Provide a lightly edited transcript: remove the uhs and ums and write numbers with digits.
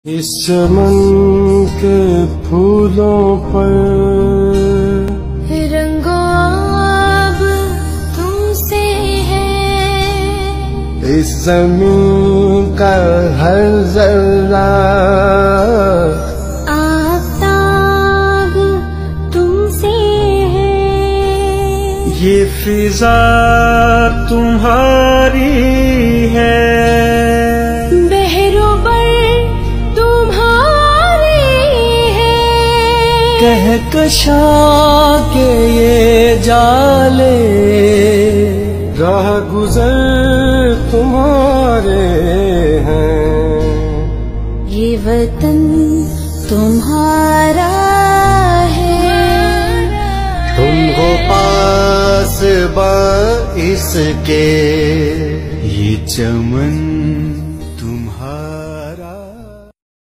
اس چمن کے پھولوں پر رنگو آب تم سے ہے، اس زمین کا ہر ذرہ آفتاب تم سے ہے، یہ فضا تمہاری ہے، کہکشاں کے یہ جالے راہ گزر تمہارے ہیں، یہ وطن تمہارا ہے، تم ہو پاس با اس کے، یہ چمن